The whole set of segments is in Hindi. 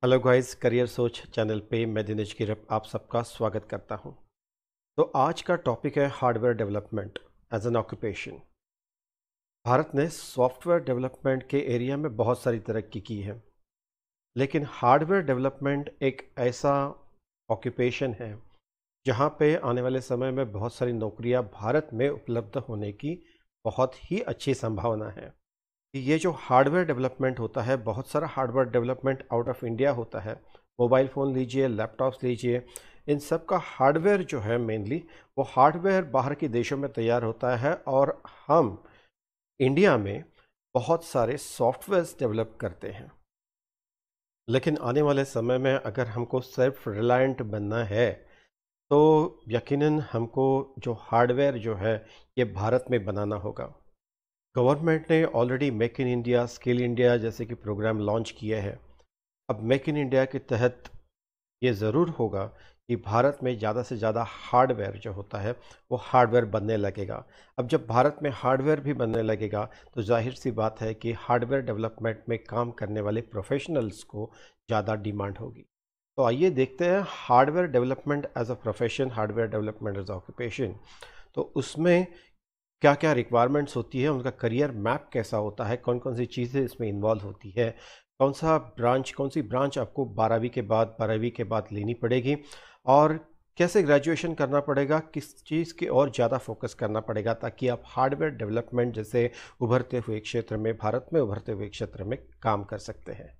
हेलो गाइस, करियर सोच चैनल पे मैं दिनेश गिरप आप सबका स्वागत करता हूं। तो आज का टॉपिक है hardware development as an occupation. Bharat ने सॉफ्टवेयर डेवलपमेंट के एरिया में बहुत सारी तरक्की की है, लेकिन हार्डवेयर डेवलपमेंट एक ऐसा ऑक्यूपेशन है जहां पे आने वाले समय में बहुत सारी नौकरियां भारत में उपलब्ध होने की बहुत ही अच्छी संभावना है। ये जो हार्डवेयर डेवलपमेंट होता है, बहुत सारा hardware development out of India होता है। मोबाइल फ़ोन लीजिए, लैपटॉप्स लीजिए, इन सब का हार्डवेयर जो है मेनली वो हार्डवेयर बाहर के देशों में तैयार होता है और हम इंडिया में बहुत सारे सॉफ्टवेयर्स डेवलप करते हैं। लेकिन आने वाले समय में अगर हमको सेल्फ रिलायंट बनना है तो यकीनन हमको जो हार्डवेयर जो है ये भारत में बनाना होगा। गवर्नमेंट ने already make in India, skill India जैसे कि प्रोग्राम लॉन्च किए हैं। अब मेक इन इंडिया के तहत ये ज़रूर होगा कि भारत में ज़्यादा से ज़्यादा हार्डवेयर जो होता है वो हार्डवेयर बनने लगेगा। अब जब भारत में हार्डवेयर भी बनने लगेगा तो जाहिर सी बात है कि हार्डवेयर डेवलपमेंट में काम करने वाले प्रोफेशनल्स को ज़्यादा डिमांड होगी। तो आइए देखते हैं hardware development as a profession, hardware development as occupation. तो उसमें क्या क्या रिक्वायरमेंट्स होती है, उनका करियर मैप कैसा होता है, कौन कौन सी चीज़ें इसमें इन्वॉल्व होती है, कौन सी ब्रांच आपको 12वीं के बाद लेनी पड़ेगी, और कैसे ग्रेजुएशन करना पड़ेगा, किस चीज़ की और ज़्यादा फोकस करना पड़ेगा ताकि आप हार्डवेयर डेवलपमेंट जैसे उभरते हुए क्षेत्र में, भारत में उभरते हुए क्षेत्र में काम कर सकते हैं।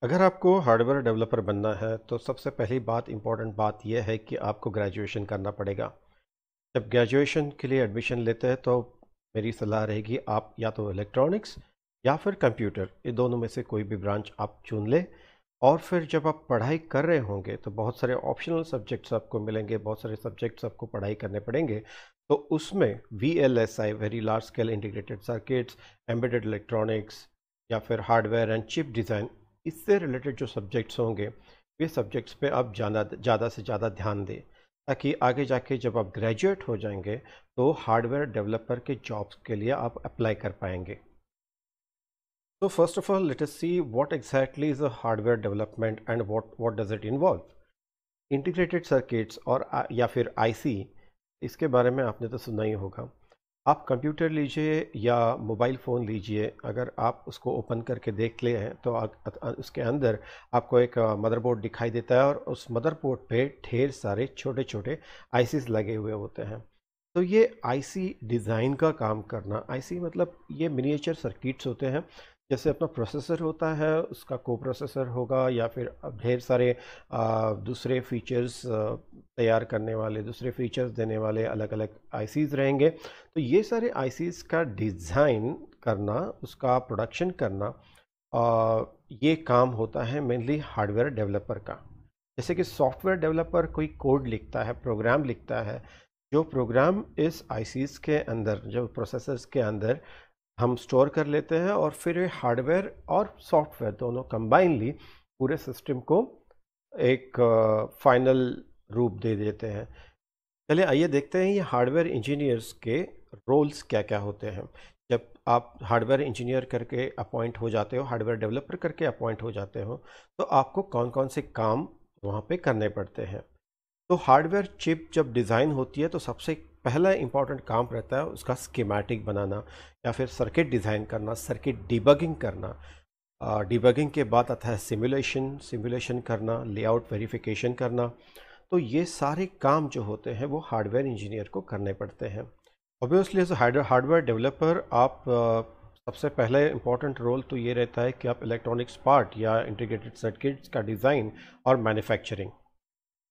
अगर आपको हार्डवेयर डेवलपर बनना है तो सबसे पहली बात, इम्पॉर्टेंट बात यह है कि आपको ग्रेजुएशन करना पड़ेगा। जब ग्रेजुएशन के लिए एडमिशन लेते हैं तो मेरी सलाह रहेगी आप या तो इलेक्ट्रॉनिक्स या फिर कंप्यूटर, ये दोनों में से कोई भी ब्रांच आप चुन लें। और फिर जब आप पढ़ाई कर रहे होंगे तो बहुत सारे ऑप्शनल सब्जेक्ट्स आपको मिलेंगे, बहुत सारे सब्जेक्ट्स आपको पढ़ाई करने पड़ेंगे। तो उसमें VLSI, very large scale integrated circuits, embedded electronics या फिर हार्डवेयर एंड चिप डिज़ाइन, इससे रिलेटेड जो सब्जेक्ट्स होंगे वे सब्जेक्ट्स पे आप ज़्यादा से ज़्यादा ध्यान दें ताकि आगे जाके जब आप ग्रेजुएट हो जाएंगे तो हार्डवेयर डेवलपर के जॉब्स के लिए आप अप्लाई कर पाएंगे। तो first of all let us see what exactly is a hardware development and what does it involve. Integrated circuits और या फिर आईसी, इसके बारे में आपने तो सुना ही होगा। आप कंप्यूटर लीजिए या मोबाइल फ़ोन लीजिए, अगर आप उसको ओपन करके देख ले हैं तो उसके अंदर आपको एक मदरबोर्ड दिखाई देता है और उस मदरबोर्ड पे ढेर सारे छोटे छोटे आईसीज लगे हुए होते हैं। तो ये आईसी डिज़ाइन का काम करना, आईसी मतलब ये मिनिएचर सर्किट्स होते हैं। जैसे अपना प्रोसेसर होता है उसका को प्रोसेसर होगा या फिर ढेर सारे दूसरे फीचर्स तैयार करने वाले, दूसरे फीचर्स देने वाले अलग अलग आईसीज रहेंगे। तो ये सारे आईसीज का डिज़ाइन करना, उसका प्रोडक्शन करना, ये काम होता है मेनली हार्डवेयर डेवलपर का। जैसे कि सॉफ्टवेयर डेवलपर कोई कोड लिखता है, प्रोग्राम लिखता है, जो प्रोग्राम इस आईसीज के अंदर, जो प्रोसेसर्स के अंदर हम स्टोर कर लेते हैं और फिर ये हार्डवेयर और सॉफ्टवेयर दोनों कंबाइनली पूरे सिस्टम को एक फाइनल रूप दे देते हैं। चलिए आइए देखते हैं ये हार्डवेयर इंजीनियर्स के रोल्स क्या क्या होते हैं। जब आप हार्डवेयर इंजीनियर करके अपॉइंट हो जाते हो, हार्डवेयर डेवलपर करके अपॉइंट हो जाते हो, तो आपको कौन कौन से काम वहाँ पे करने पड़ते हैं। तो हार्डवेयर चिप जब डिज़ाइन होती है तो सबसे पहला इंपॉर्टेंट काम रहता है उसका स्कीमेटिक बनाना या फिर सर्किट डिज़ाइन करना, सर्किट डिबगिंग करना। डिबगिंग के बाद आता है सिमुलेशन, सिमुलेशन करना, लेआउट वेरिफिकेशन करना। तो ये सारे काम जो होते हैं वो हार्डवेयर इंजीनियर को करने पड़ते हैं। ऑब्वियसली एज हार्डवेयर डेवलपर आप सबसे पहले इम्पॉर्टेंट रोल तो ये रहता है कि आप इलेक्ट्रॉनिक्स पार्ट या इंटीग्रेटेड सर्किट्स का डिज़ाइन और मैन्युफैक्चरिंग,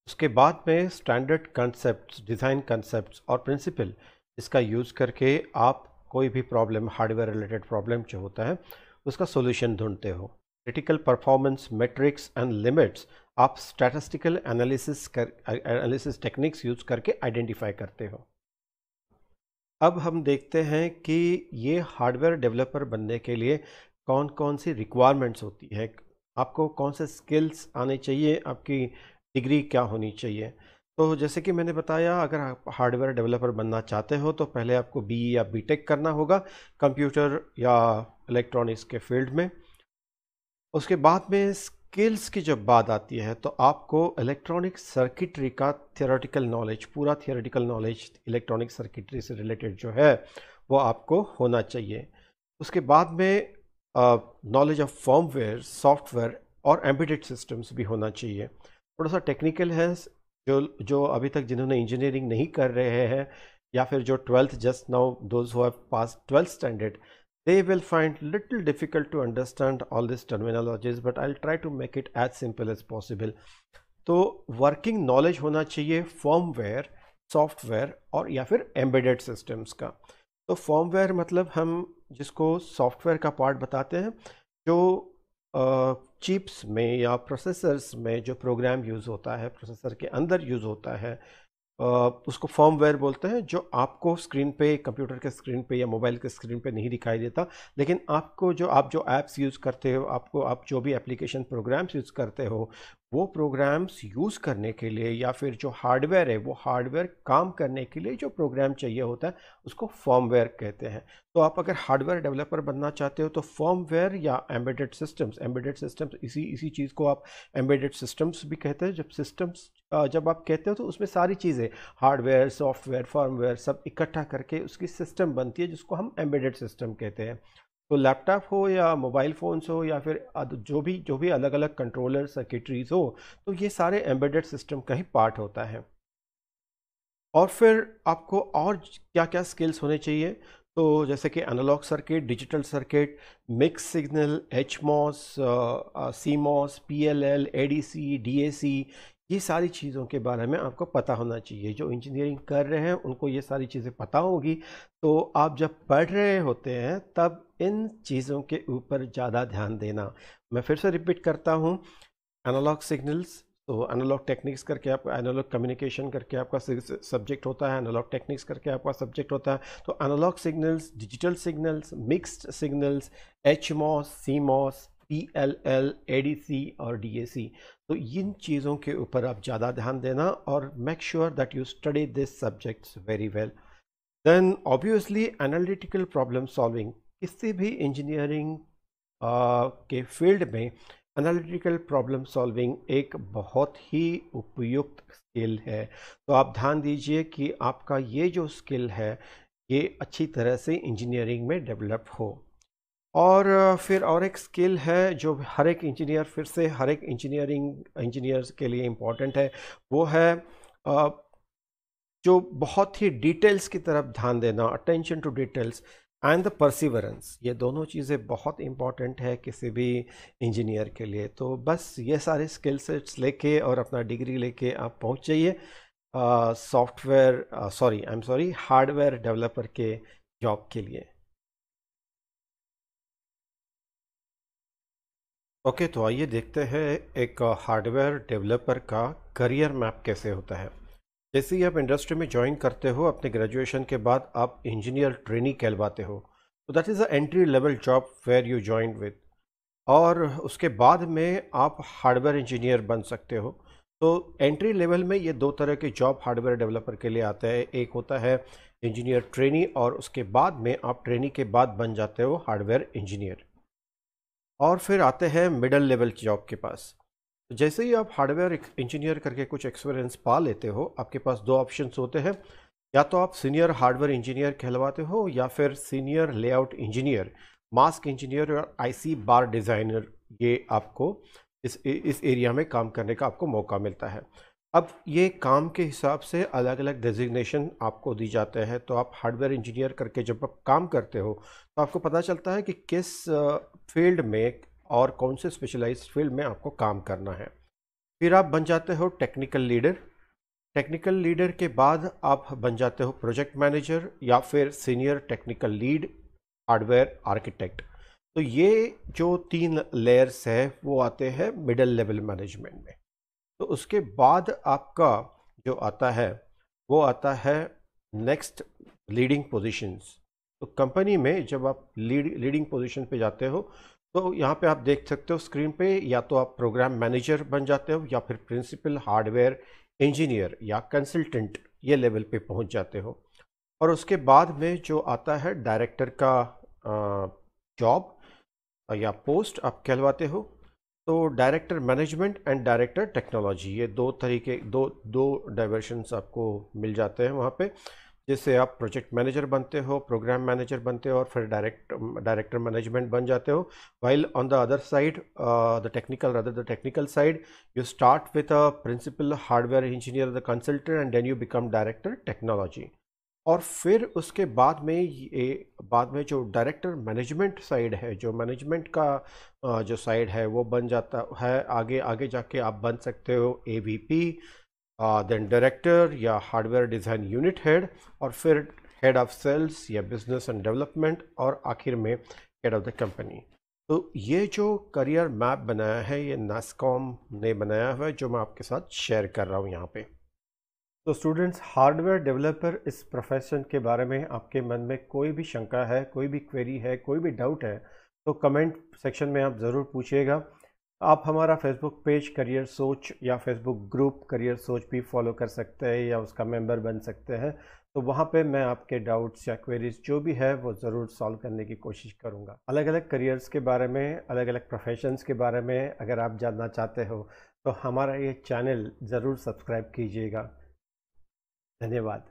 उसके बाद में स्टैंडर्ड कंसेप्ट, डिज़ाइन कंसेप्ट और प्रिंसिपल, इसका यूज़ करके आप कोई भी प्रॉब्लम, हार्डवेयर रिलेटेड प्रॉब्लम जो होता है उसका सॉल्यूशन ढूंढते हो। Critical performance matrix and limits आप स्टैटिस्टिकल एनालिसिस टेक्निक्स यूज करके आइडेंटिफाई करते हो। अब हम देखते हैं कि ये हार्डवेयर डेवलपर बनने के लिए कौन कौन सी रिक्वायरमेंट्स होती है, आपको कौन से स्किल्स आने चाहिए, आपकी डिग्री क्या होनी चाहिए। तो जैसे कि मैंने बताया, अगर आप हार्डवेयर डेवलपर बनना चाहते हो तो पहले आपको BE या BTech करना होगा कंप्यूटर या इलेक्ट्रॉनिक्स के फील्ड में। उसके बाद में स्किल्स की जब बात आती है तो आपको इलेक्ट्रॉनिक सर्किटरी का थियोरेटिकल नॉलेज, पूरा थियोरेटिकल नॉलेज इलेक्ट्रॉनिक सर्किटरी से रिलेटेड जो है वो आपको होना चाहिए। उसके बाद में नॉलेज ऑफ फर्मवेयर, सॉफ्टवेयर और एम्बेडेड सिस्टम्स भी होना चाहिए। थोड़ा सा टेक्निकल है, जो जो अभी तक जिन्होंने इंजीनियरिंग नहीं कर रहे हैं या फिर जो 12th just now those who have pass 12th standard, they will find little difficult to understand all these terminologies, but I'll try to make it as simple as possible. तो वर्किंग नॉलेज होना चाहिए फर्मवेयर, सॉफ्टवेयर और या फिर एम्बेडेड सिस्टम्स का। तो फर्मवेयर मतलब हम जिसको सॉफ्टवेयर का पार्ट बताते हैं, जो चिप्स में या प्रोसेसर्स में जो प्रोग्राम यूज़ होता है, प्रोसेसर के अंदर यूज़ होता है, उसको फर्मवेयर बोलते हैं, जो आपको स्क्रीन पे, कंप्यूटर के स्क्रीन पे या मोबाइल के स्क्रीन पे नहीं दिखाई देता, लेकिन आपको आप जो ऐप्स यूज़ करते हो, आप जो भी एप्लीकेशन प्रोग्राम्स यूज़ करते हो, वो प्रोग्राम्स यूज़ करने के लिए या फिर जो हार्डवेयर है वो हार्डवेयर काम करने के लिए जो प्रोग्राम चाहिए होता है उसको फर्मवेयर कहते हैं। तो आप अगर हार्डवेयर डेवलपर बनना चाहते हो तो फर्मवेयर या एम्बेडेड सिस्टम्स इसी चीज़ को आप एम्बेडेड सिस्टम्स भी कहते हैं। जब आप कहते हो तो उसमें सारी चीज़ें, हार्डवेयर, सॉफ्टवेयर, फर्मवेयर सब इकट्ठा करके उसकी सिस्टम बनती है जिसको हम एम्बेडेड सिस्टम कहते हैं। तो लैपटॉप हो या मोबाइल फ़ोन्स हो या फिर जो भी अलग अलग कंट्रोलर सर्किटरीज हो, तो ये सारे एम्बेडेड सिस्टम का ही पार्ट होता है। और फिर आपको और क्या क्या स्किल्स होने चाहिए, तो जैसे कि analogue circuit, digital circuit, mix signal, H MOS, C MOS, PLL, ADC, DAC, ये सारी चीज़ों के बारे में आपको पता होना चाहिए। जो इंजीनियरिंग कर रहे हैं उनको ये सारी चीज़ें पता होगी, तो आप जब पढ़ रहे होते हैं तब इन चीज़ों के ऊपर ज़्यादा ध्यान देना। मैं फिर से रिपीट करता हूँ, एनालॉग सिग्नल्स, तो एनालॉग टेक्निक्स करके आपका, एनालॉग कम्युनिकेशन करके आपका सब्जेक्ट होता है, एनालॉग टेक्निक्स करके आपका सब्जेक्ट होता है। तो analogue signals, digital signals, mixed signals, HMOS, CMOS, PLL, ADC और DAC, तो इन चीज़ों के ऊपर आप ज़्यादा ध्यान देना और make sure that you study this subjects very well. Then obviously analytical problem solving, किसी भी इंजीनियरिंग के फील्ड में एनालिटिकल प्रॉब्लम सॉल्विंग एक बहुत ही उपयुक्त स्किल है। तो आप ध्यान दीजिए कि आपका ये जो स्किल है ये अच्छी तरह से इंजीनियरिंग में डेवलप हो। और फिर और एक स्किल है जो हर एक इंजीनियर, फिर से हर एक इंजीनियर्स के लिए इम्पॉर्टेंट है, वो है जो बहुत ही डिटेल्स की तरफ ध्यान देना, attention to details and the perseverance. ये दोनों चीज़ें बहुत इंपॉर्टेंट है किसी भी इंजीनियर के लिए। तो बस ये सारे स्किल सेट्स लेके और अपना डिग्री लेके आप पहुंच जाइए हार्डवेयर डेवलपर के जॉब के लिए। ओके, तो आइए देखते हैं एक हार्डवेयर डेवलपर का करियर मैप कैसे होता है। जैसे ही आप इंडस्ट्री में ज्वाइन करते हो अपने ग्रेजुएशन के बाद, आप इंजीनियर ट्रेनी कहलवाते हो। तो that is a entry level job where you join with. और उसके बाद में आप हार्डवेयर इंजीनियर बन सकते हो। तो एंट्री लेवल में ये दो तरह के जॉब हार्डवेयर डेवलपर के लिए आता है। एक होता है इंजीनियर ट्रेनी और उसके बाद में आप ट्रेनी के बाद बन जाते हो हार्डवेयर इंजीनियर। और फिर आते हैं मिडल लेवल जॉब के पास। तो जैसे ही आप हार्डवेयर इंजीनियर करके कुछ एक्सपीरियंस पा लेते हो, आपके पास दो ऑप्शंस होते हैं, या तो आप सीनियर हार्डवेयर इंजीनियर कहलवाते हो या फिर senior layout engineer, mask engineer और IC बार डिज़ाइनर। ये आपको इस एरिया में काम करने का आपको मौका मिलता है। अब ये काम के हिसाब से अलग अलग डेजिग्नेशन आपको दी जाते हैं। तो आप हार्डवेयर इंजीनियर करके जब आप काम करते हो तो आपको पता चलता है कि किस फील्ड में और कौन से स्पेशलाइज्ड फील्ड में आपको काम करना है। फिर आप बन जाते हो टेक्निकल लीडर। टेक्निकल लीडर के बाद आप बन जाते हो प्रोजेक्ट मैनेजर या फिर senior technical lead, hardware architect. तो ये जो 3 लेयर्स है वो आते हैं मिडिल लेवल मैनेजमेंट में। तो उसके बाद आपका जो आता है वो आता है नेक्स्ट लीडिंग पोजीशंस। तो कंपनी में जब आप लीडिंग पोजीशन पे जाते हो तो यहाँ पे आप देख सकते हो स्क्रीन पे, या तो आप प्रोग्राम मैनेजर बन जाते हो या फिर प्रिंसिपल हार्डवेयर इंजीनियर या कंसल्टेंट, ये लेवल पे पहुँच जाते हो। और उसके बाद में जो आता है डायरेक्टर का जॉब या पोस्ट आप कहलवाते हो। तो director management and director technology, ये दो तरीके, दो दो डाइवर्शंस आपको मिल जाते हैं वहाँ पे, जिससे आप प्रोजेक्ट मैनेजर बनते हो, प्रोग्राम मैनेजर बनते हो और फिर डायरेक्टर मैनेजमेंट बन जाते हो. While on the other side, the technical side, you start with a principal hardware engineer, the consultant, and then you become director technology. और फिर उसके बाद में जो डायरेक्टर मैनेजमेंट साइड है, जो मैनेजमेंट का जो साइड है वो बन जाता है. आगे आगे जाके आप बन सकते हो एवीपी, देन डायरेक्टर या हार्डवेयर डिज़ाइन यूनिट हेड, और फिर हेड ऑफ सेल्स या बिजनेस एंड डेवलपमेंट, और आखिर में हेड ऑफ द कंपनी. तो ये जो करियर मैप बनाया है ये नास्कॉम ने बनाया हुआ है, जो मैं आपके साथ शेयर कर रहा हूँ यहाँ पे. तो स्टूडेंट्स, हार्डवेयर डेवलपर इस प्रोफेशन के बारे में आपके मन में कोई भी शंका है, कोई भी क्वेरी है, कोई भी डाउट है, तो कमेंट सेक्शन में आप ज़रूर पूछिएगा. आप हमारा फेसबुक पेज करियर सोच या फेसबुक ग्रुप करियर सोच भी फॉलो कर सकते हैं या उसका मेंबर बन सकते हैं. तो वहाँ पे मैं आपके डाउट्स या क्वेरीज जो भी है वो ज़रूर सॉल्व करने की कोशिश करूँगा. अलग अलग करियर्स के बारे में, अलग अलग प्रोफेशंस के बारे में अगर आप जानना चाहते हो तो हमारा ये चैनल ज़रूर सब्सक्राइब कीजिएगा. धन्यवाद.